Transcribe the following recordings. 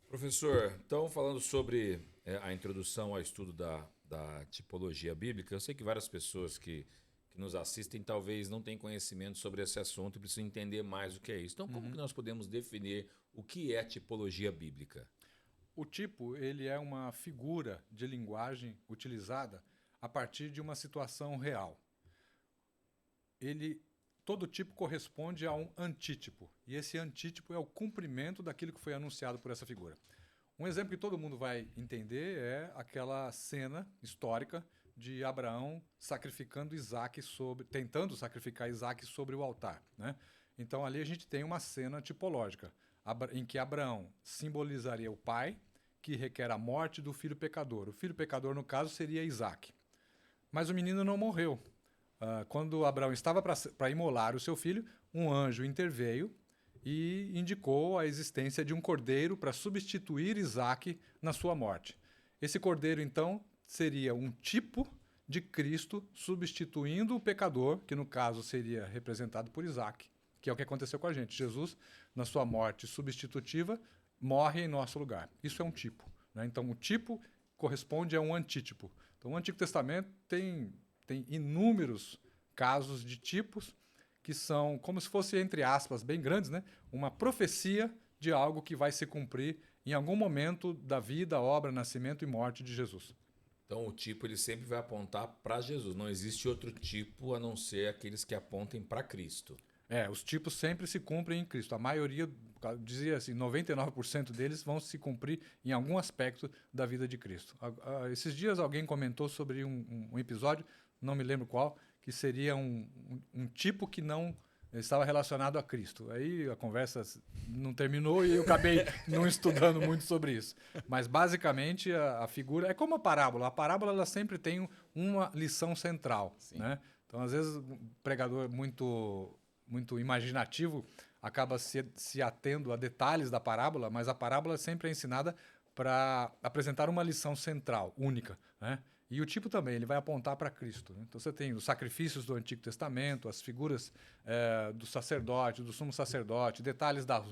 Professor, então falando sobre a introdução ao estudo da tipologia bíblica, eu sei que várias pessoas que nos assistem talvez não tenham conhecimento sobre esse assunto e precisam entender mais o que é isso. Então, como que Uhum. nós podemos definir o que é tipologia bíblica? O tipo, ele é uma figura de linguagem utilizada a partir de uma situação real. Ele, todo tipo corresponde a um antítipo, e esse antítipo é o cumprimento daquilo que foi anunciado por essa figura. Um exemplo que todo mundo vai entender é aquela cena histórica de Abraão sacrificando Isaac sobre, tentando sacrificar Isaac sobre o altar, né? Então ali a gente tem uma cena tipológica em que Abraão simbolizaria o pai que requer a morte do filho pecador. O filho pecador no caso seria Isaac. Mas o menino não morreu. Quando Abraão estava para imolar o seu filho, um anjo interveio e indicou a existência de um cordeiro para substituir Isaac na sua morte. Esse cordeiro, então, seria um tipo de Cristo substituindo o pecador, que no caso seria representado por Isaac, que é o que aconteceu com a gente. Jesus, na sua morte substitutiva, morre em nosso lugar. Isso é um tipo, né? Então, o tipo corresponde a um antítipo. Então, o Antigo Testamento tem inúmeros casos de tipos que são como se fosse, entre aspas, bem grandes, né? Uma profecia de algo que vai se cumprir em algum momento da vida, obra, nascimento e morte de Jesus. Então, o tipo ele sempre vai apontar para Jesus. Não existe outro tipo a não ser aqueles que apontem para Cristo. Os tipos sempre se cumprem em Cristo. A maioria, dizia assim, 99% deles vão se cumprir em algum aspecto da vida de Cristo. Esses dias alguém comentou sobre um episódio, não me lembro qual, que seria um tipo que não estava relacionado a Cristo. Aí a conversa não terminou e eu acabei não estudando muito sobre isso. Mas basicamente a figura é como a parábola. A parábola ela sempre tem uma lição central, Sim. né? Então às vezes um pregador muito imaginativo acaba se atendo a detalhes da parábola, mas a parábola sempre é ensinada para apresentar uma lição central, única, né? E o tipo também, ele vai apontar para Cristo, né? Então você tem os sacrifícios do Antigo Testamento, as figuras do sacerdote, do sumo sacerdote, detalhes das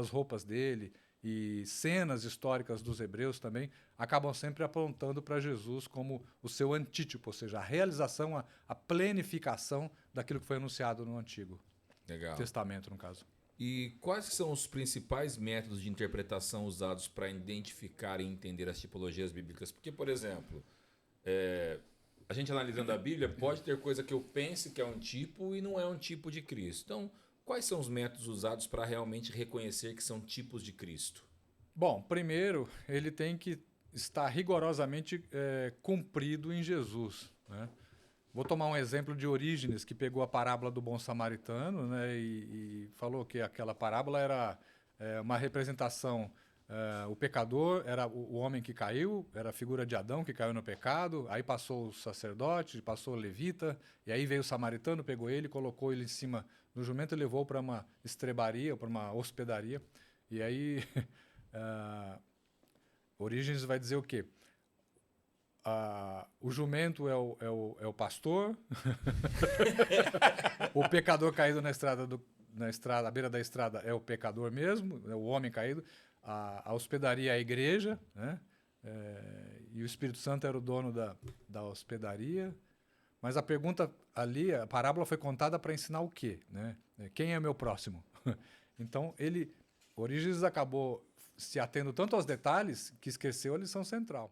roupas dele e cenas históricas dos hebreus também acabam sempre apontando para Jesus como o seu antítipo, ou seja, a realização, a plenificação daquilo que foi anunciado no Antigo Legal. Testamento, no caso. E quais são os principais métodos de interpretação usados para identificar e entender as tipologias bíblicas? Porque, por exemplo, a gente analisando a Bíblia pode ter coisa que eu pense que é um tipo e não é um tipo de Cristo. Então, quais são os métodos usados para realmente reconhecer que são tipos de Cristo? Bom, primeiro, ele tem que estar rigorosamente cumprido em Jesus, né? Vou tomar um exemplo de Orígenes, que pegou a parábola do bom samaritano, né, e falou que aquela parábola era uma representação. O pecador era o homem que caiu, era a figura de Adão que caiu no pecado. Aí passou o sacerdote, passou o levita, e aí veio o samaritano, pegou ele, colocou ele em cima do jumento e levou para uma estrebaria, para uma hospedaria. E aí, Orígenes vai dizer o quê? O jumento é o pastor, o pecador caído na estrada, à beira da estrada é o pecador mesmo, é o homem caído, a hospedaria é a igreja, né? E o Espírito Santo era o dono da hospedaria. Mas a pergunta ali, a parábola foi contada para ensinar o quê? Né? Quem é meu próximo? Então, Orígenes acabou se atendo tanto aos detalhes que esqueceu a lição central.